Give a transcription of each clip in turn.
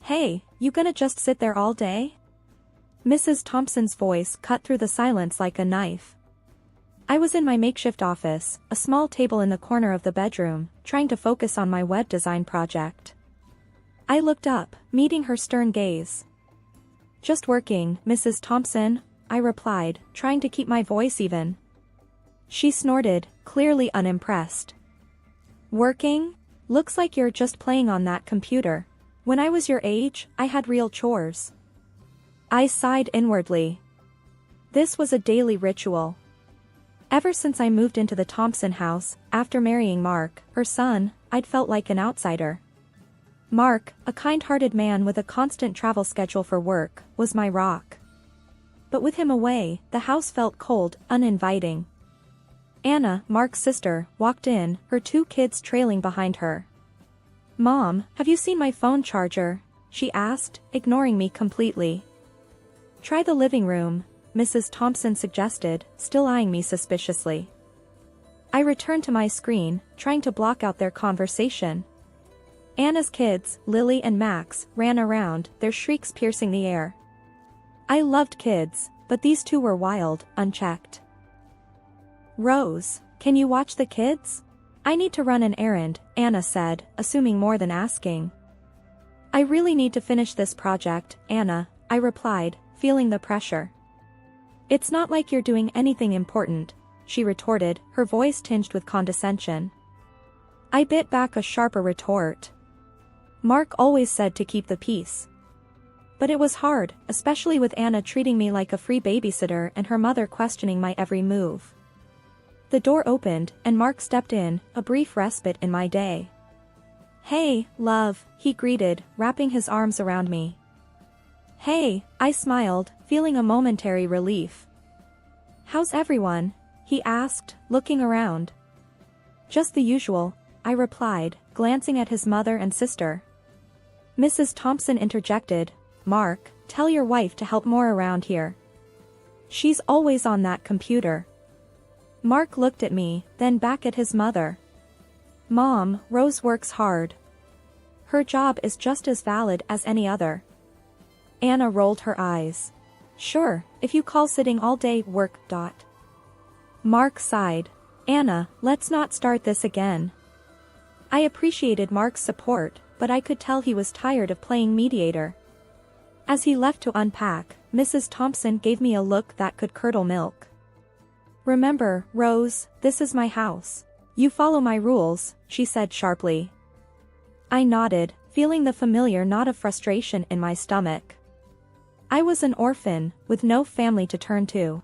Hey, you gonna just sit there all day? Mrs. Thompson's voice cut through the silence like a knife. I was in my makeshift office, a small table in the corner of the bedroom, trying to focus on my web design project. I looked up, meeting her stern gaze. Just working, Mrs. Thompson, I replied, trying to keep my voice even. She snorted, clearly unimpressed. Working? Looks like you're just playing on that computer. When I was your age, I had real chores. I sighed inwardly. This was a daily ritual. Ever since I moved into the Thompson house, after marrying Mark, her son, I'd felt like an outsider. Mark, a kind-hearted man with a constant travel schedule for work, was my rock. But with him away, the house felt cold, uninviting. Anna, Mark's sister, walked in, her 2 kids trailing behind her. "Mom, have you seen my phone charger?" she asked, ignoring me completely. "Try the living room," Mrs. Thompson suggested, still eyeing me suspiciously. I returned to my screen, trying to block out their conversation. Anna's kids, Lily and Max, ran around, their shrieks piercing the air. I loved kids, but these 2 were wild, unchecked. "Rose, can you watch the kids? I need to run an errand," Anna said, assuming more than asking. "I really need to finish this project, Anna," I replied, feeling the pressure. "It's not like you're doing anything important," she retorted, her voice tinged with condescension. I bit back a sharper retort. Mark always said to keep the peace. But it was hard, especially with Anna treating me like a free babysitter and her mother questioning my every move. The door opened, and Mark stepped in, a brief respite in my day. "Hey, love," he greeted, wrapping his arms around me. "Hey," I smiled, feeling a momentary relief. "How's everyone?" he asked, looking around. "Just the usual," I replied, glancing at his mother and sister. Mrs. Thompson interjected, "Mark, tell your wife to help more around here. She's always on that computer." Mark looked at me, then back at his mother. "Mom, Rose works hard. Her job is just as valid as any other." Anna rolled her eyes. "Sure, if you call sitting all day work. Mark sighed. "Anna, let's not start this again." I appreciated Mark's support, but I could tell he was tired of playing mediator. As he left to unpack, Mrs. Thompson gave me a look that could curdle milk. "Remember, Rose, this is my house. You follow my rules," she said sharply. I nodded, feeling the familiar knot of frustration in my stomach. I was an orphan, with no family to turn to.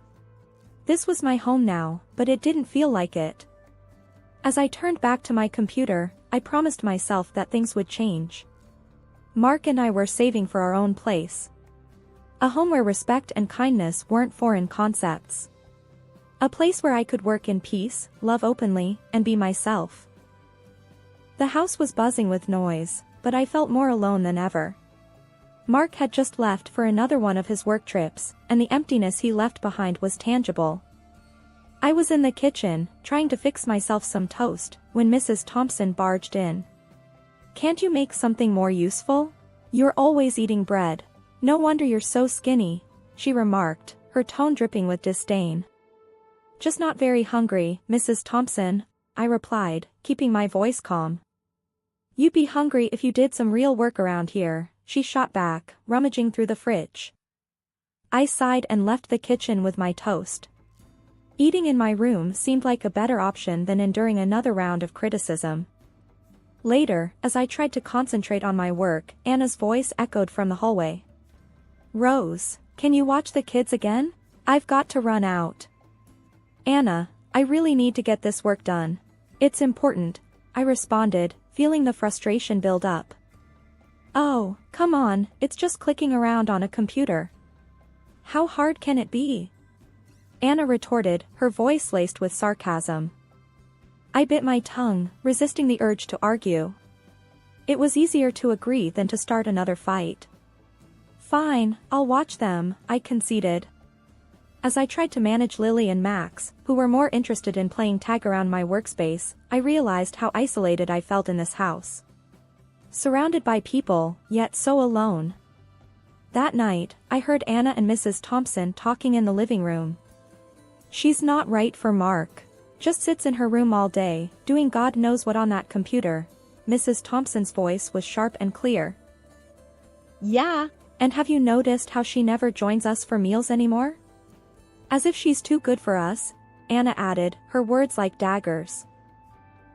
This was my home now, but it didn't feel like it. As I turned back to my computer, I promised myself that things would change. Mark and I were saving for our own place. A home where respect and kindness weren't foreign concepts. A place where I could work in peace, love openly, and be myself. The house was buzzing with noise, but I felt more alone than ever. Mark had just left for another one of his work trips, and the emptiness he left behind was tangible. I was in the kitchen, trying to fix myself some toast, when Mrs. Thompson barged in. "Can't you make something more useful? You're always eating bread. No wonder you're so skinny," she remarked, her tone dripping with disdain. "Just not very hungry, Mrs. Thompson," I replied, keeping my voice calm. "You'd be hungry if you did some real work around here," she shot back, rummaging through the fridge. I sighed and left the kitchen with my toast. Eating in my room seemed like a better option than enduring another round of criticism. Later, as I tried to concentrate on my work, Anna's voice echoed from the hallway. "Rose, can you watch the kids again? I've got to run out." "Anna, I really need to get this work done. It's important," I responded, feeling the frustration build up. "Oh, come on, it's just clicking around on a computer. How hard can it be?" Anna retorted, her voice laced with sarcasm. I bit my tongue, resisting the urge to argue. It was easier to agree than to start another fight. "Fine, I'll watch them," I conceded. As I tried to manage Lily and Max, who were more interested in playing tag around my workspace, I realized how isolated I felt in this house. surrounded by people, yet so alone. That night, I heard Anna and Mrs. Thompson talking in the living room. "She's not right for Mark. Just sits in her room all day, doing God knows what on that computer." Mrs. Thompson's voice was sharp and clear. "Yeah, and have you noticed how she never joins us for meals anymore? As if she's too good for us," Anna added, her words like daggers.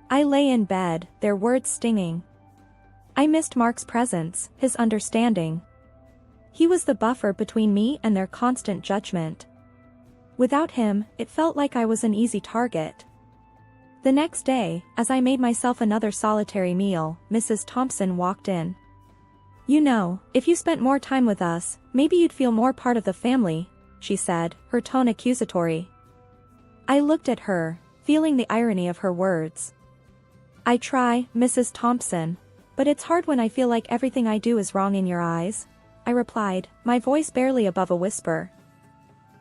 I lay in bed, their words stinging. I missed Mark's presence, his understanding. He was the buffer between me and their constant judgment. Without him, it felt like I was an easy target. The next day, as I made myself another solitary meal, Mrs. Thompson walked in. "You know, if you spent more time with us, maybe you'd feel more part of the family," she said, her tone accusatory. I looked at her, feeling the irony of her words. "I try, Mrs. Thompson, but it's hard when I feel like everything I do is wrong in your eyes," I replied, my voice barely above a whisper.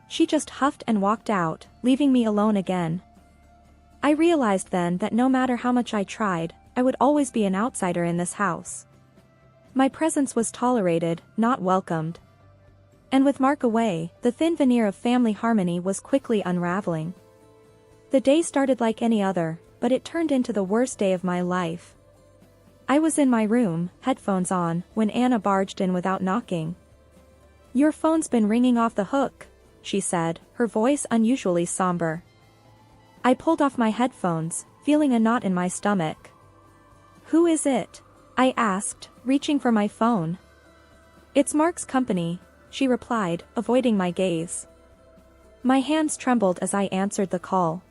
She just huffed and walked out, leaving me alone again. I realized then that no matter how much I tried, I would always be an outsider in this house. My presence was tolerated, not welcomed. And with Mark away, the thin veneer of family harmony was quickly unraveling. The day started like any other, but it turned into the worst day of my life. I was in my room, headphones on, when Anna barged in without knocking. "Your phone's been ringing off the hook," she said, her voice unusually somber. I pulled off my headphones, feeling a knot in my stomach. "Who is it?" I asked, reaching for my phone. "It's Mark's company," she replied, avoiding my gaze. My hands trembled as I answered the call.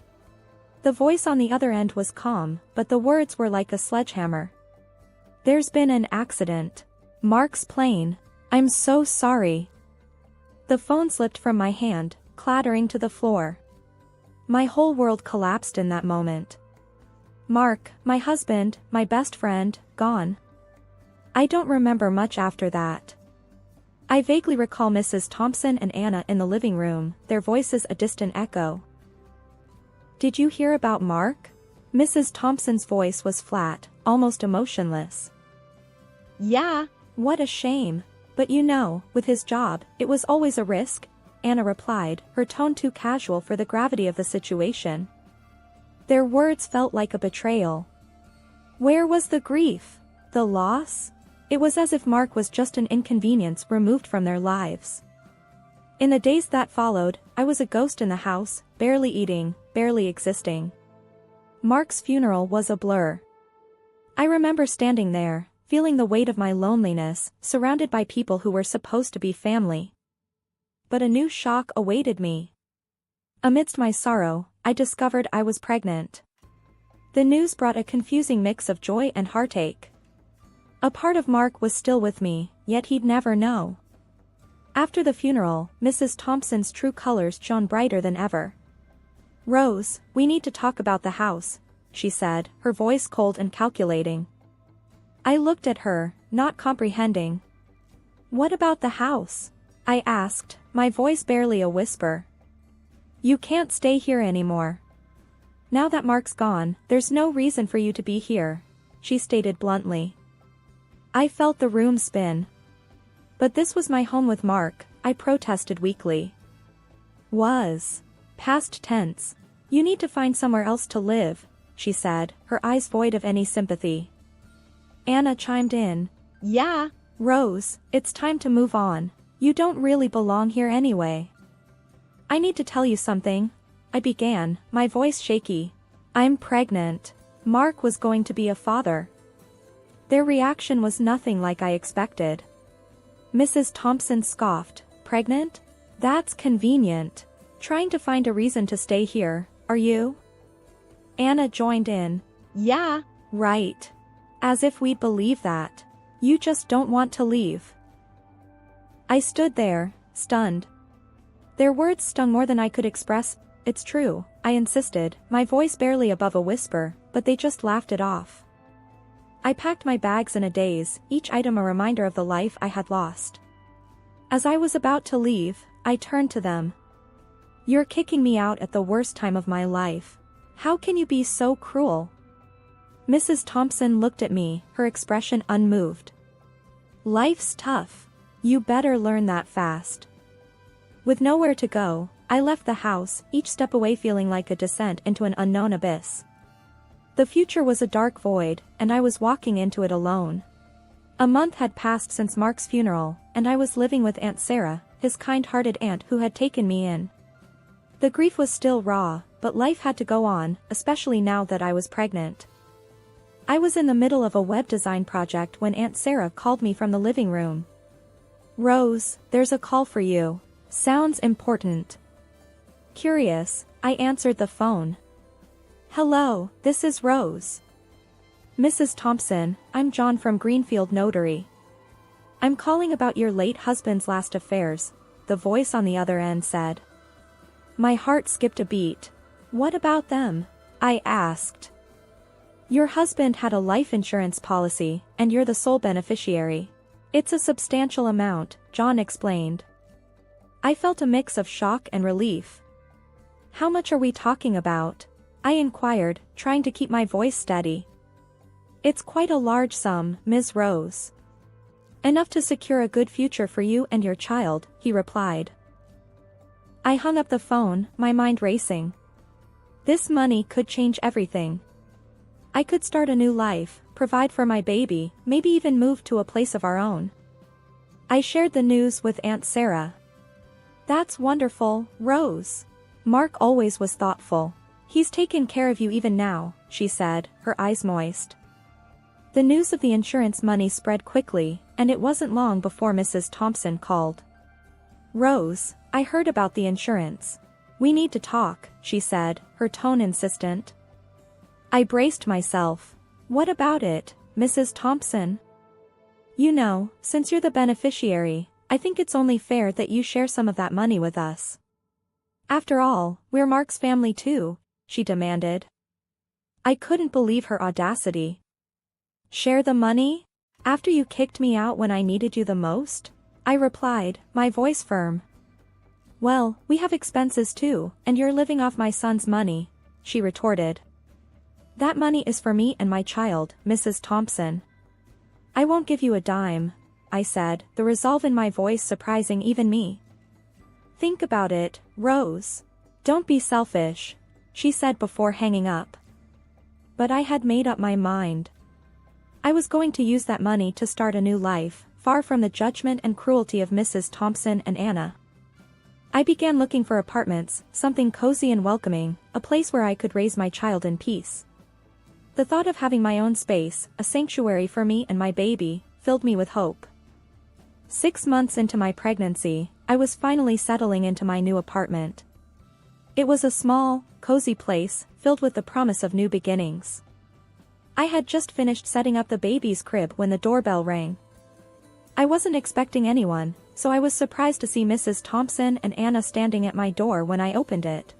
The voice on the other end was calm, but the words were like a sledgehammer. "There's been an accident. Mark's plane. I'm so sorry." The phone slipped from my hand, clattering to the floor. My whole world collapsed in that moment. Mark, my husband, my best friend, gone. I don't remember much after that. I vaguely recall Mrs. Thompson and Anna in the living room, their voices a distant echo. "Did you hear about Mark?" Mrs. Thompson's voice was flat, almost emotionless. "Yeah, what a shame. But you know, with his job, it was always a risk," Anna replied, her tone too casual for the gravity of the situation. Their words felt like a betrayal. Where was the grief? The loss? It was as if Mark was just an inconvenience removed from their lives. In the days that followed, I was a ghost in the house, barely eating, barely existing. Mark's funeral was a blur. I remember standing there, feeling the weight of my loneliness, surrounded by people who were supposed to be family. But a new shock awaited me. Amidst my sorrow, I discovered I was pregnant. The news brought a confusing mix of joy and heartache. A part of Mark was still with me, yet he'd never know. After the funeral, Mrs. Thompson's true colors shone brighter than ever. "Rose, we need to talk about the house," she said, her voice cold and calculating. I looked at her, not comprehending. "What about the house?" I asked, my voice barely a whisper. "You can't stay here anymore. Now that Mark's gone, there's no reason for you to be here," she stated bluntly. I felt the room spin. "But this was my home with Mark," I protested weakly. "Was. Past tense. You need to find somewhere else to live," she said, her eyes void of any sympathy. Anna chimed in. "Yeah, Rose, it's time to move on. You don't really belong here anyway." "I need to tell you something," I began, my voice shaky. "I'm pregnant. Mark was going to be a father." Their reaction was nothing like I expected. Mrs. Thompson scoffed. "Pregnant? That's convenient. Trying to find a reason to stay here, are you?" Anna joined in. "Yeah, right. As if we'd believe that. You just don't want to leave." I stood there, stunned. Their words stung more than I could express. "It's true," I insisted, my voice barely above a whisper, but they just laughed it off. I packed my bags in a daze, each item a reminder of the life I had lost. As I was about to leave, I turned to them. "You're kicking me out at the worst time of my life. How can you be so cruel?" Mrs. Thompson looked at me, her expression unmoved. Life's tough. You better learn that fast. With nowhere to go, I left the house, each step away feeling like a descent into an unknown abyss. The future was a dark void, and I was walking into it alone. A month had passed since Mark's funeral, and I was living with Aunt Sarah, his kind-hearted aunt who had taken me in. The grief was still raw, but life had to go on, especially now that I was pregnant. I was in the middle of a web design project when Aunt Sarah called me from the living room. Rose, there's a call for you. Sounds important. Curious, I answered the phone. Hello, this is Rose. Mrs. Thompson, I'm John from Greenfield Notary. I'm calling about your late husband's last affairs, the voice on the other end said. My heart skipped a beat. What about them? I asked. Your husband had a life insurance policy, and you're the sole beneficiary. It's a substantial amount, John explained. I felt a mix of shock and relief. How much are we talking about? I inquired, trying to keep my voice steady. It's quite a large sum, Ms. Rose. Enough to secure a good future for you and your child, he replied. I hung up the phone, my mind racing. This money could change everything. I could start a new life, provide for my baby, maybe even move to a place of our own. I shared the news with Aunt Sarah. That's wonderful, Rose. Mark always was thoughtful. He's taken care of you even now, she said, her eyes moist. The news of the insurance money spread quickly, and it wasn't long before Mrs. Thompson called. Rose, I heard about the insurance. We need to talk, she said, her tone insistent. I braced myself. What about it, Mrs. Thompson? You know, since you're the beneficiary, I think it's only fair that you share some of that money with us. After all, we're Mark's family too, she demanded. I couldn't believe her audacity. Share the money? After you kicked me out when I needed you the most? I replied, my voice firm. Well, we have expenses too, and you're living off my son's money, she retorted. That money is for me and my child, Mrs. Thompson. I won't give you a dime, I said, the resolve in my voice surprising even me. Think about it, Rose. Don't be selfish, she said before hanging up. But I had made up my mind. I was going to use that money to start a new life, far from the judgment and cruelty of Mrs. Thompson and Anna. I began looking for apartments, something cozy and welcoming, a place where I could raise my child in peace. The thought of having my own space, a sanctuary for me and my baby, filled me with hope. 6 months into my pregnancy, I was finally settling into my new apartment. It was a small, cozy place, filled with the promise of new beginnings. I had just finished setting up the baby's crib when the doorbell rang. I wasn't expecting anyone, so I was surprised to see Mrs. Thompson and Anna standing at my door when I opened it.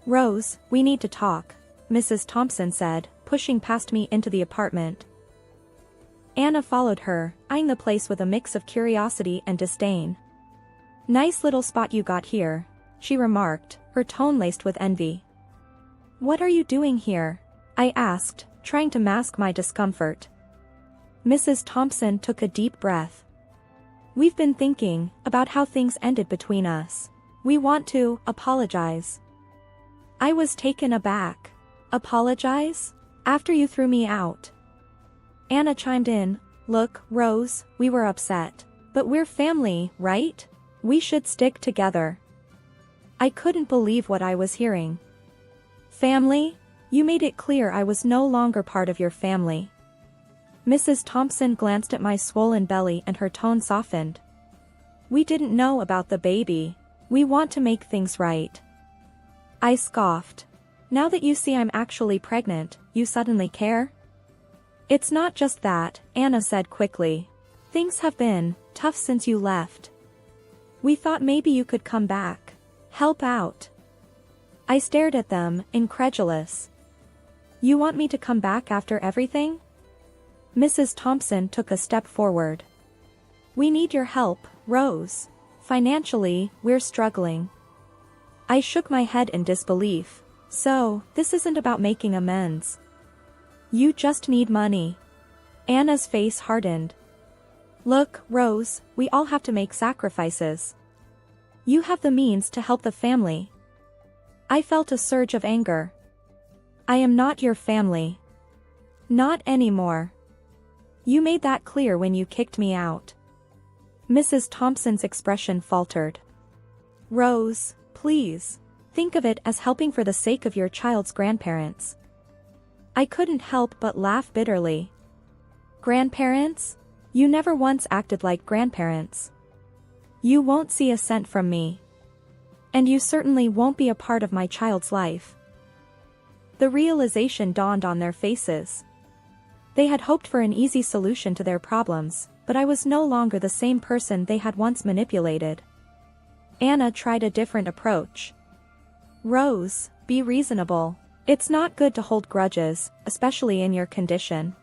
Rose, we need to talk, Mrs. Thompson said, pushing past me into the apartment. Anna followed her, eyeing the place with a mix of curiosity and disdain. Nice little spot you got here, she remarked, her tone laced with envy. What are you doing here? I asked, trying to mask my discomfort. Mrs. Thompson took a deep breath. We've been thinking about how things ended between us. We want to apologize. I was taken aback. Apologize? After you threw me out? Anna chimed in, Look, Rose, we were upset. But we're family, right? We should stick together. I couldn't believe what I was hearing. Family? You made it clear I was no longer part of your family. Mrs. Thompson glanced at my swollen belly and her tone softened. We didn't know about the baby. We want to make things right. I scoffed. Now that you see I'm actually pregnant, you suddenly care? It's not just that, Anna said quickly. Things have been tough since you left. We thought maybe you could come back. Help out. I stared at them, incredulous. You want me to come back after everything? Mrs. Thompson took a step forward. We need your help, Rose. Financially, we're struggling. I shook my head in disbelief. So, this isn't about making amends. You just need money. Anna's face hardened. Look, Rose, we all have to make sacrifices. You have the means to help the family. I felt a surge of anger. I am not your family. Not anymore. You made that clear when you kicked me out. Mrs. Thompson's expression faltered. Rose, please. Think of it as helping for the sake of your child's grandparents. I couldn't help but laugh bitterly. Grandparents? You never once acted like grandparents. You won't see a cent from me. And you certainly won't be a part of my child's life. The realization dawned on their faces. They had hoped for an easy solution to their problems, but I was no longer the same person they had once manipulated. Anna tried a different approach. Rose, be reasonable. It's not good to hold grudges, especially in your condition.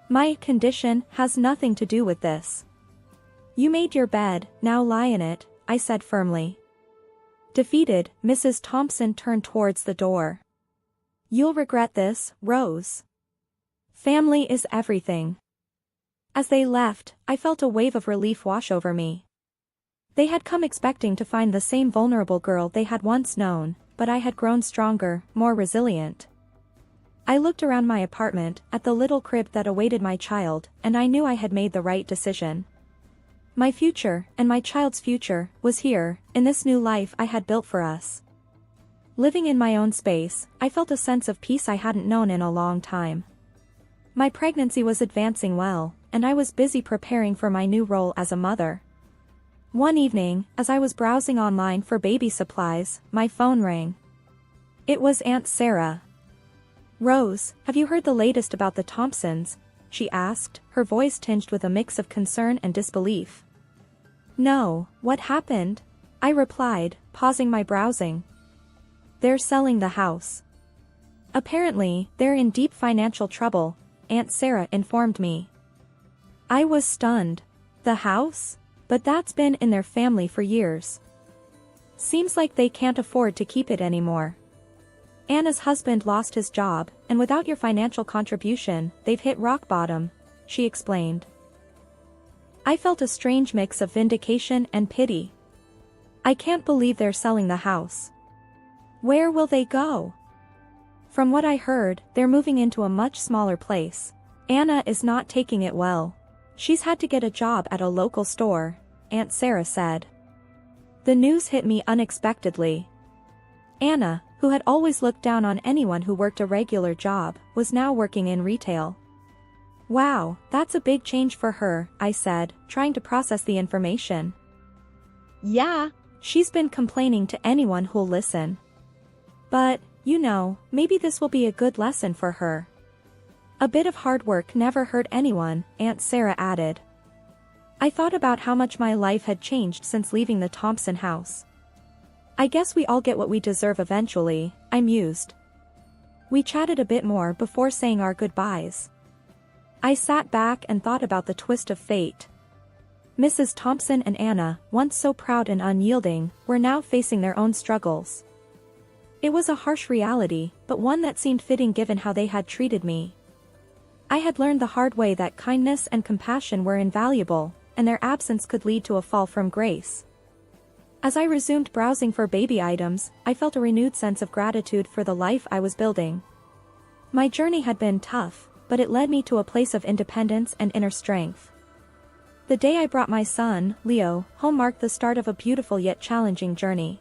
My condition has nothing to do with this. You made your bed, now lie in it, I said firmly. Defeated, Mrs. Thompson turned towards the door. You'll regret this, Rose. Family is everything. As they left, I felt a wave of relief wash over me. They had come expecting to find the same vulnerable girl they had once known, but I had grown stronger, more resilient. I looked around my apartment, at the little crib that awaited my child, and I knew I had made the right decision. My future, and my child's future, was here, in this new life I had built for us. Living in my own space, I felt a sense of peace I hadn't known in a long time. My pregnancy was advancing well, and I was busy preparing for my new role as a mother. One evening, as I was browsing online for baby supplies, my phone rang. It was Aunt Sarah. Rose, have you heard the latest about the Thompsons? She asked, her voice tinged with a mix of concern and disbelief. No, what happened? I replied, pausing my browsing. They're selling the house. Apparently, they're in deep financial trouble, Aunt Sarah informed me. I was stunned. The house? But that's been in their family for years. Seems like they can't afford to keep it anymore. Anna's husband lost his job, and without your financial contribution, they've hit rock bottom, she explained. I felt a strange mix of vindication and pity. I can't believe they're selling the house. Where will they go? From what I heard, they're moving into a much smaller place. Anna is not taking it well. She's had to get a job at a local store, Aunt Sarah said. The news hit me unexpectedly. Anna, who had always looked down on anyone who worked a regular job, was now working in retail. Wow, that's a big change for her, I said, trying to process the information. Yeah, she's been complaining to anyone who'll listen. But, you know, maybe this will be a good lesson for her. A bit of hard work never hurt anyone, Aunt Sarah added. I thought about how much my life had changed since leaving the Thompson house. I guess we all get what we deserve eventually, I mused. We chatted a bit more before saying our goodbyes. I sat back and thought about the twist of fate. Mrs. Thompson and Anna, once so proud and unyielding, were now facing their own struggles. It was a harsh reality, but one that seemed fitting given how they had treated me. I had learned the hard way that kindness and compassion were invaluable, and their absence could lead to a fall from grace. As I resumed browsing for baby items, I felt a renewed sense of gratitude for the life I was building. My journey had been tough, but it led me to a place of independence and inner strength. The day I brought my son, Leo, home marked the start of a beautiful yet challenging journey.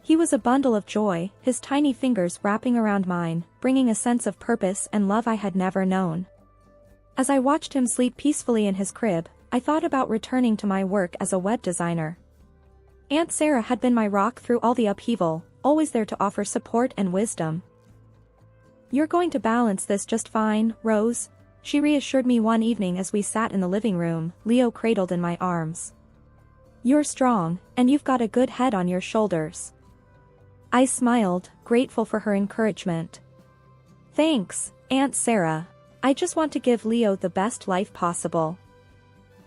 He was a bundle of joy, his tiny fingers wrapping around mine, bringing a sense of purpose and love I had never known. As I watched him sleep peacefully in his crib, I thought about returning to my work as a web designer. Aunt Sarah had been my rock through all the upheaval, always there to offer support and wisdom. You're going to balance this just fine, Rose, she reassured me one evening as we sat in the living room, Leo cradled in my arms. You're strong, and you've got a good head on your shoulders. I smiled, grateful for her encouragement. Thanks, Aunt Sarah. I just want to give Leo the best life possible.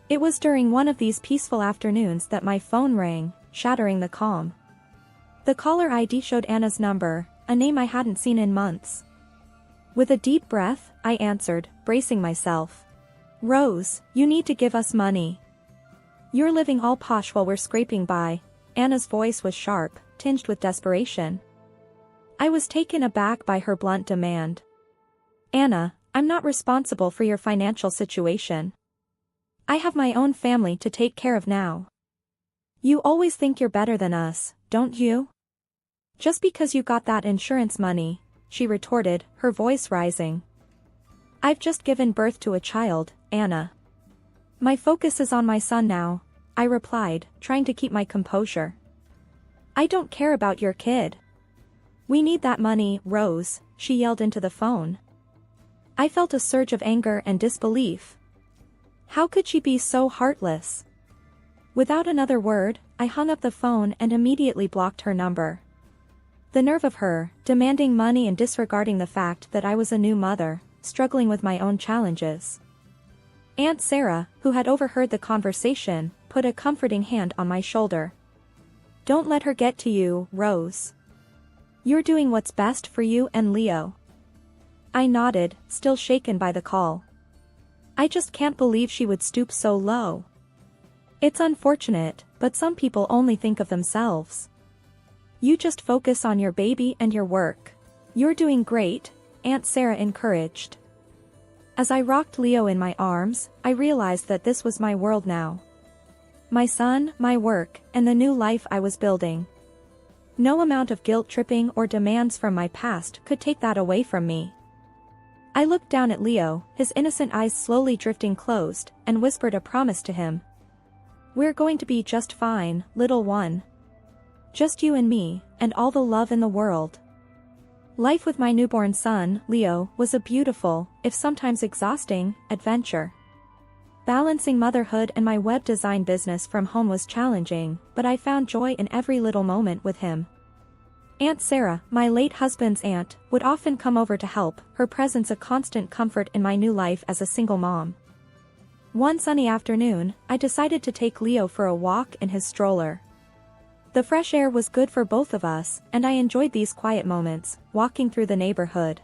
It was during one of these peaceful afternoons that my phone rang, shattering the calm. The caller ID showed Anna's number, a name I hadn't seen in months. With a deep breath, I answered, bracing myself. Rose, you need to give us money. You're living all posh while we're scraping by. Anna's voice was sharp, tinged with desperation. I was taken aback by her blunt demand. Anna, I'm not responsible for your financial situation. I have my own family to take care of now. You always think you're better than us, don't you? Just because you got that insurance money, she retorted, her voice rising. I've just given birth to a child, Anna. My focus is on my son now, I replied, trying to keep my composure. I don't care about your kid. We need that money, Rose, she yelled into the phone. I felt a surge of anger and disbelief. How could she be so heartless? Without another word, I hung up the phone and immediately blocked her number. The nerve of her, demanding money and disregarding the fact that I was a new mother, struggling with my own challenges. Aunt Sarah, who had overheard the conversation, put a comforting hand on my shoulder. Don't let her get to you, Rose. You're doing what's best for you and Leo. I nodded, still shaken by the call. I just can't believe she would stoop so low. It's unfortunate, but some people only think of themselves. You just focus on your baby and your work. You're doing great, Aunt Sarah encouraged. As I rocked Leo in my arms, I realized that this was my world now. My son, my work, and the new life I was building. No amount of guilt-tripping or demands from my past could take that away from me. I looked down at Leo, his innocent eyes slowly drifting closed, and whispered a promise to him. We're going to be just fine, little one. Just you and me, and all the love in the world. Life with my newborn son, Leo, was a beautiful, if sometimes exhausting, adventure. Balancing motherhood and my web design business from home was challenging, but I found joy in every little moment with him. Aunt Sarah, my late husband's aunt, would often come over to help, her presence a constant comfort in my new life as a single mom. One sunny afternoon, I decided to take Leo for a walk in his stroller. The fresh air was good for both of us, and I enjoyed these quiet moments, walking through the neighborhood.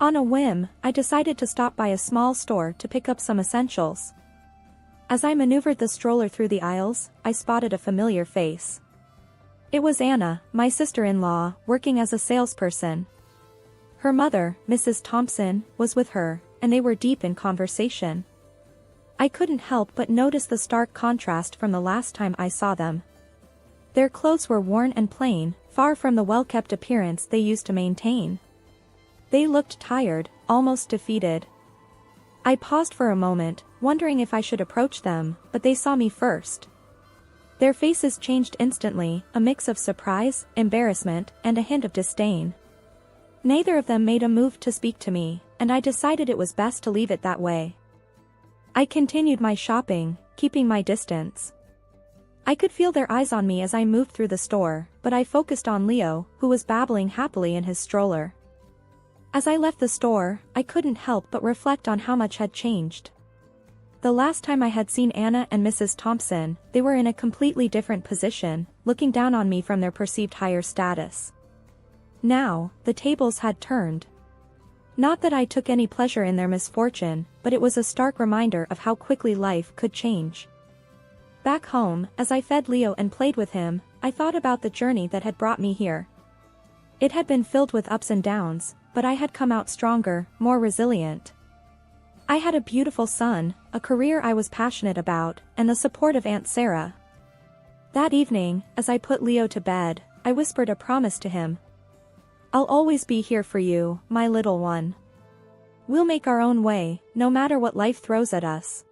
On a whim, I decided to stop by a small store to pick up some essentials. As I maneuvered the stroller through the aisles, I spotted a familiar face. It was Anna, my sister-in-law, working as a salesperson. Her mother, Mrs. Thompson, was with her, and they were deep in conversation. I couldn't help but notice the stark contrast from the last time I saw them. Their clothes were worn and plain, far from the well-kept appearance they used to maintain. They looked tired, almost defeated. I paused for a moment, wondering if I should approach them, but they saw me first. Their faces changed instantly, a mix of surprise, embarrassment, and a hint of disdain. Neither of them made a move to speak to me, and I decided it was best to leave it that way. I continued my shopping, keeping my distance. I could feel their eyes on me as I moved through the store, but I focused on Leo, who was babbling happily in his stroller. As I left the store, I couldn't help but reflect on how much had changed. The last time I had seen Anna and Mrs. Thompson, they were in a completely different position, looking down on me from their perceived higher status. Now, the tables had turned. Not that I took any pleasure in their misfortune, but it was a stark reminder of how quickly life could change. Back home, as I fed Leo and played with him, I thought about the journey that had brought me here. It had been filled with ups and downs, but I had come out stronger, more resilient. I had a beautiful son, a career I was passionate about, and the support of Aunt Sarah. That evening, as I put Leo to bed, I whispered a promise to him. I'll always be here for you, my little one. We'll make our own way, no matter what life throws at us.